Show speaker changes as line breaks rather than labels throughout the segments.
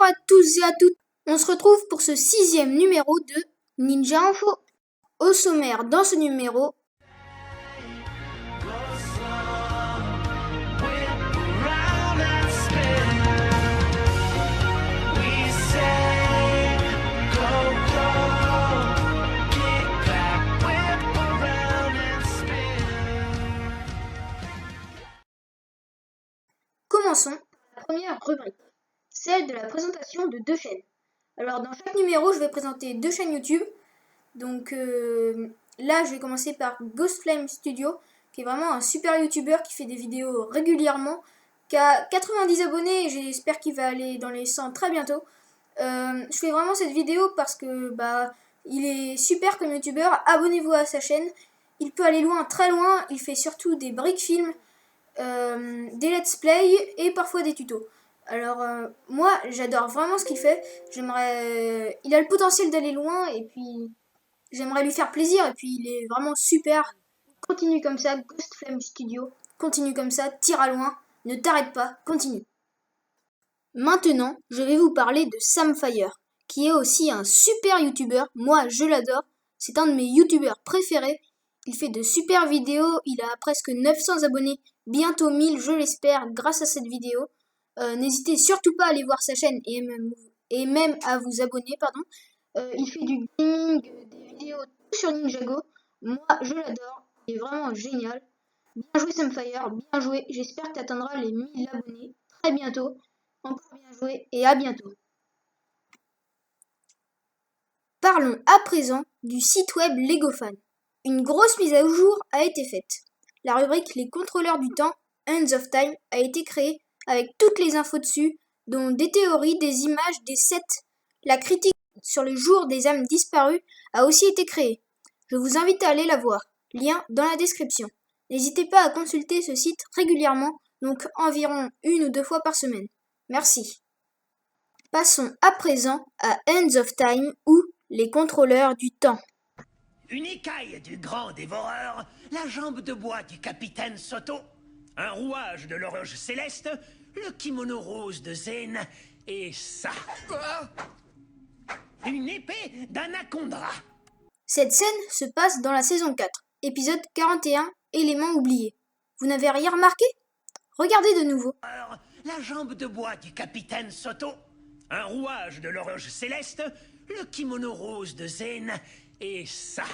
à tous et à toutes. On se retrouve pour ce 6e numéro de Ninja Info. Au sommaire dans ce numéro, commençons par la première rubrique, celle de la présentation de 2 chaînes. Alors dans chaque numéro, je vais présenter 2 chaînes YouTube. Donc là, je vais commencer par Ghost Flame Studio, qui est vraiment un super YouTuber qui fait des vidéos régulièrement, qui a 90 abonnés et j'espère qu'il va aller dans les 100 très bientôt. Je fais vraiment cette vidéo parce que il est super comme YouTuber. Abonnez-vous à sa chaîne. Il peut aller loin, très loin. Il fait surtout des brick films, des let's play et parfois des tutos. Alors moi j'adore vraiment ce qu'il fait. Il a le potentiel d'aller loin et puis j'aimerais lui faire plaisir et puis il est vraiment super. Continue comme ça, Ghost Flame Studio. Continue comme ça, tire à loin, ne t'arrête pas, continue. Maintenant, je vais vous parler de Samfire, qui est aussi un super YouTuber. Moi, je l'adore. C'est un de mes YouTubers préférés. Il fait de super vidéos. Il a presque 900 abonnés, bientôt 1000, je l'espère, grâce à cette vidéo. N'hésitez surtout pas à aller voir sa chaîne et même à vous abonner, pardon. Il fait du gaming, des vidéos tout sur Ninjago. Moi, je l'adore. Il est vraiment génial. Bien joué Samfire, bien joué. J'espère que tu atteindras les 1000 abonnés très bientôt. Encore bien joué et à bientôt. Parlons à présent du site web LegoFan. Une grosse mise à jour a été faite. La rubrique Les contrôleurs du temps, Hands of Time, a été créée avec toutes les infos dessus, dont des théories, des images, des sets. La critique sur le jour des âmes disparues a aussi été créée. Je vous invite à aller la voir. Lien dans la description. N'hésitez pas à consulter ce site régulièrement, donc environ 1 ou 2 fois par semaine. Merci. Passons à présent à Hands of Time ou les contrôleurs du temps.
Une écaille du grand dévoreur, la jambe de bois du capitaine Soto, un rouage de l'horloge céleste, le kimono rose de Zen, et ça. Une épée d'Anacondra.
Cette scène se passe dans la saison 4, épisode 41, élément oublié. Vous n'avez rien remarqué? Regardez de nouveau.
La jambe de bois du capitaine Soto, un rouage de l'horloge céleste, le kimono rose de Zen, et ça.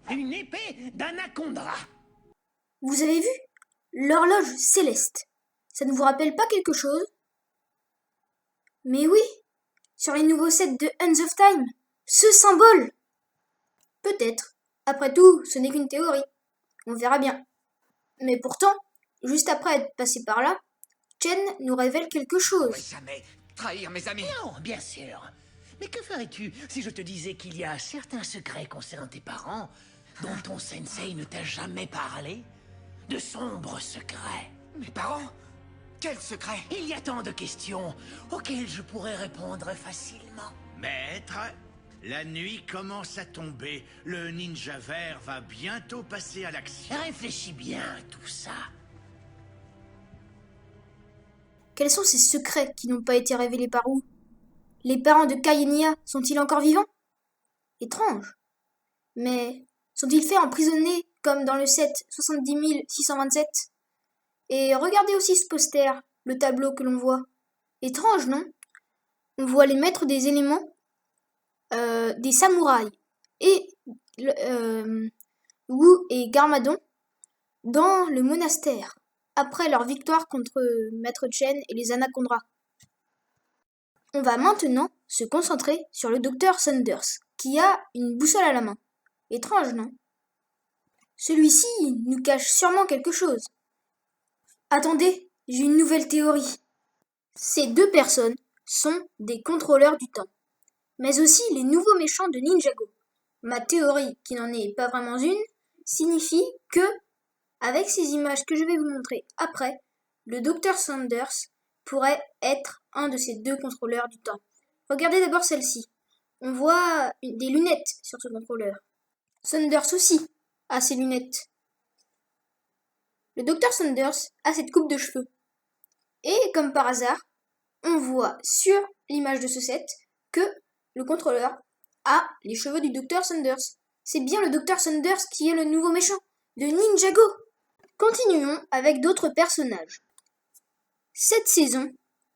Une épée d'Anacondra.
Vous avez vu? L'horloge céleste. Ça ne vous rappelle pas quelque chose? Mais oui, sur les nouveaux sets de Hands of Time, ce symbole. Peut-être. Après tout, ce n'est qu'une théorie. On verra bien. Mais pourtant, juste après être passé par là, Chen nous révèle quelque chose.
Jamais trahir mes amis.
Non, bien sûr. Mais que ferais-tu si je te disais qu'il y a certains secrets concernant tes parents dont ton sensei ne t'a jamais parlé? De sombres secrets.
Mes parents? Quel secret?
Il y a tant de questions auxquelles je pourrais répondre facilement.
Maître, la nuit commence à tomber. Le ninja vert va bientôt passer à l'action.
Réfléchis bien à tout ça.
Quels sont ces secrets qui n'ont pas été révélés par où? Les parents de Kai et Nia sont-ils encore vivants? Étrange. Mais sont-ils faits emprisonnés comme dans le set 70 627? Et regardez aussi ce poster, le tableau que l'on voit. Étrange, non? On voit les maîtres des éléments, des samouraïs et Wu et Garmadon dans le monastère, après leur victoire contre Maître Chen et les Anacondras. On va maintenant se concentrer sur le docteur Saunders, qui a une boussole à la main. Étrange, non? Celui-ci nous cache sûrement quelque chose. Attendez, j'ai une nouvelle théorie. Ces 2 personnes sont des contrôleurs du temps, mais aussi les nouveaux méchants de Ninjago. Ma théorie, qui n'en est pas vraiment une, signifie que, avec ces images que je vais vous montrer après, le Dr Saunders pourrait être un de ces 2 contrôleurs du temps. Regardez d'abord celle-ci. On voit des lunettes sur ce contrôleur. Saunders aussi a ses lunettes. Le Dr Saunders a cette coupe de cheveux. Et comme par hasard, on voit sur l'image de ce set que le contrôleur a les cheveux du Dr. Sanders. C'est bien le Dr. Sanders qui est le nouveau méchant de Ninjago. Continuons avec d'autres personnages. Cette saison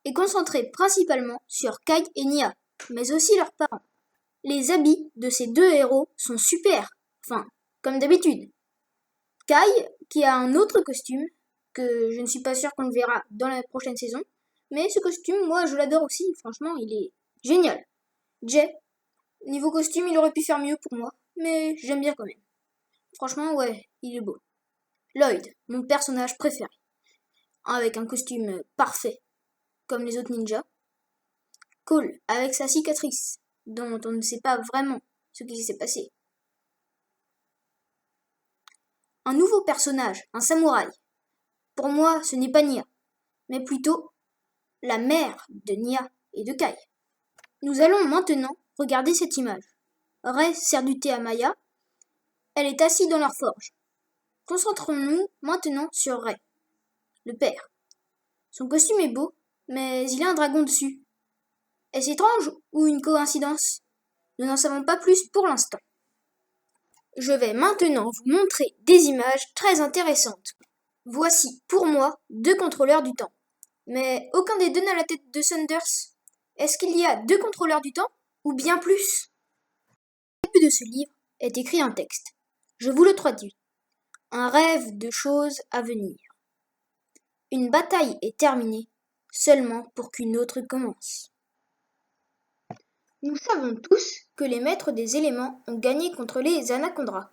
est concentrée principalement sur Kai et Nya, mais aussi leurs parents. Les habits de ces deux héros sont super, enfin, comme d'habitude. Kai, qui a un autre costume, que je ne suis pas sûre qu'on le verra dans la prochaine saison, mais ce costume, moi, je l'adore aussi, franchement, il est génial. Jay, niveau costume, il aurait pu faire mieux pour moi, mais j'aime bien quand même. Franchement, ouais, il est beau. Lloyd, mon personnage préféré, avec un costume parfait, comme les autres ninjas. Cole, avec sa cicatrice, dont on ne sait pas vraiment ce qui s'est passé. Un nouveau personnage, un samouraï. Pour moi, ce n'est pas Nya, mais plutôt la mère de Nya et de Kai. Nous allons maintenant regarder cette image. Rei sert du thé à Maya. Elle est assise dans leur forge. Concentrons-nous maintenant sur Rei, le père. Son costume est beau, mais il a un dragon dessus. Est-ce étrange ou une coïncidence? Nous n'en savons pas plus pour l'instant. Je vais maintenant vous montrer des images très intéressantes. Voici pour moi 2 contrôleurs du temps. Mais aucun des deux n'a la tête de Sanders. Est-ce qu'il y a 2 contrôleurs du temps ou bien plus? Au début de ce livre est écrit un texte. Je vous le traduis. Un rêve de choses à venir. Une bataille est terminée seulement pour qu'une autre commence. Nous savons tous que les maîtres des éléments ont gagné contre les Anacondas.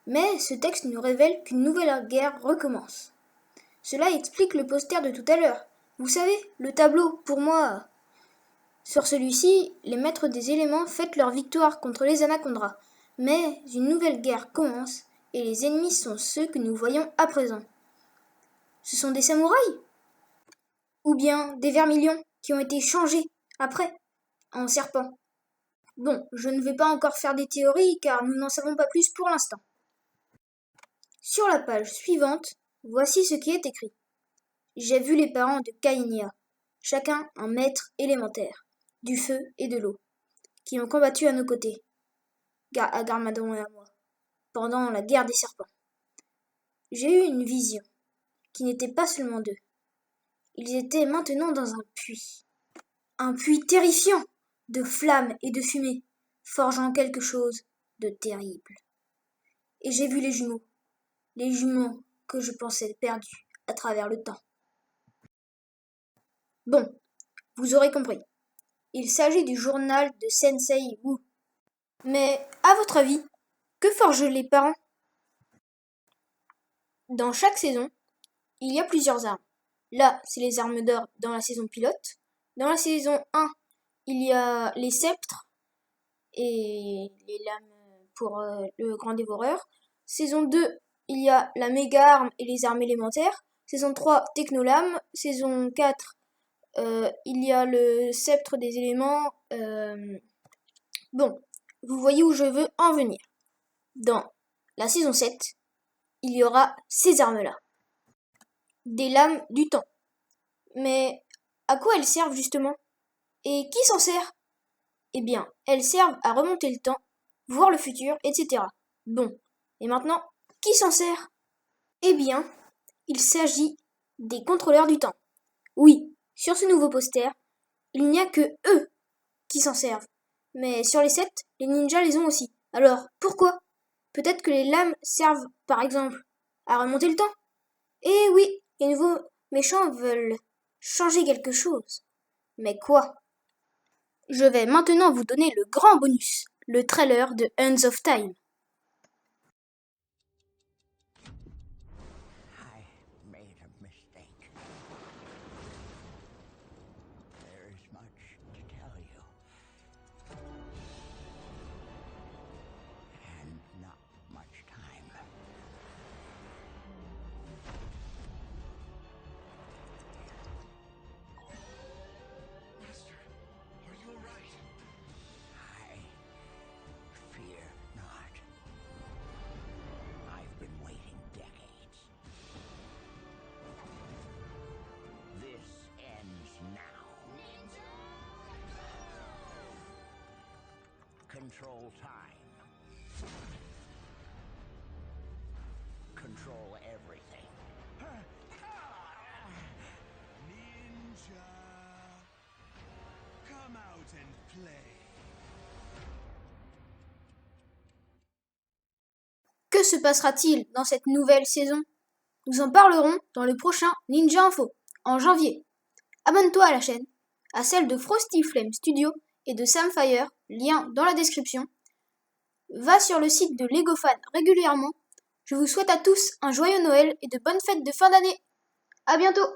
Mais ce texte nous révèle qu'une nouvelle guerre recommence. Cela explique le poster de tout à l'heure. Vous savez, le tableau, pour moi. Sur celui-ci, les maîtres des éléments fêtent leur victoire contre les Anacondas. Mais une nouvelle guerre commence et les ennemis sont ceux que nous voyons à présent. Ce sont des samouraïs? Ou bien des vermilions qui ont été changés après en serpents? Bon, je ne vais pas encore faire des théories car nous n'en savons pas plus pour l'instant. Sur la page suivante, voici ce qui est écrit. J'ai vu les parents de Kai et Nya, chacun un maître élémentaire, du feu et de l'eau, qui ont combattu à nos côtés, à Garmadon et à moi, pendant la guerre des serpents. J'ai eu une vision, qui n'était pas seulement d'eux. Ils étaient maintenant dans un puits terrifiant, de flammes et de fumée, forgeant quelque chose de terrible. Et j'ai vu les jumeaux que je pensais perdus à travers le temps. Bon, vous aurez compris. Il s'agit du journal de Sensei Wu. Mais, à votre avis, que forgent les parents? Dans chaque saison, il y a plusieurs armes. Là, c'est les armes d'or dans la saison pilote. Dans la saison 1, il y a les sceptres et les lames pour le grand dévoreur. Saison 2, il y a la méga arme et les armes élémentaires. Saison 3, technolame. Saison 4, il y a le sceptre des éléments. Bon, vous voyez où je veux en venir. Dans la saison 7, il y aura ces armes-là. Des lames du temps. Mais à quoi elles servent justement? Et qui s'en sert? Eh bien, elles servent à remonter le temps, voir le futur, etc. Bon, et maintenant, qui s'en sert? Eh bien, il s'agit des contrôleurs du temps. Oui, sur ce nouveau poster, il n'y a que eux qui s'en servent. Mais sur les 7, les ninjas les ont aussi. Alors, pourquoi? Peut-être que les lames servent, par exemple, à remonter le temps? Eh oui, les nouveaux méchants veulent changer quelque chose. Mais quoi? Je vais maintenant vous donner le grand bonus, le trailer de Hands of Time.
I made a mistake. There is much to tell you. And not much time.
Master, are you all right?
I fear not. control time. Control everything.
Ninja, come out and play.
Que se passera-t-il dans cette nouvelle saison? Nous en parlerons dans le prochain Ninja Info, en janvier. Abonne-toi à la chaîne, à celle de Frosty Flame Studio et de Samfire, lien dans la description. Va sur le site de LegoFan régulièrement. Je vous souhaite à tous un joyeux Noël et de bonnes fêtes de fin d'année. À bientôt!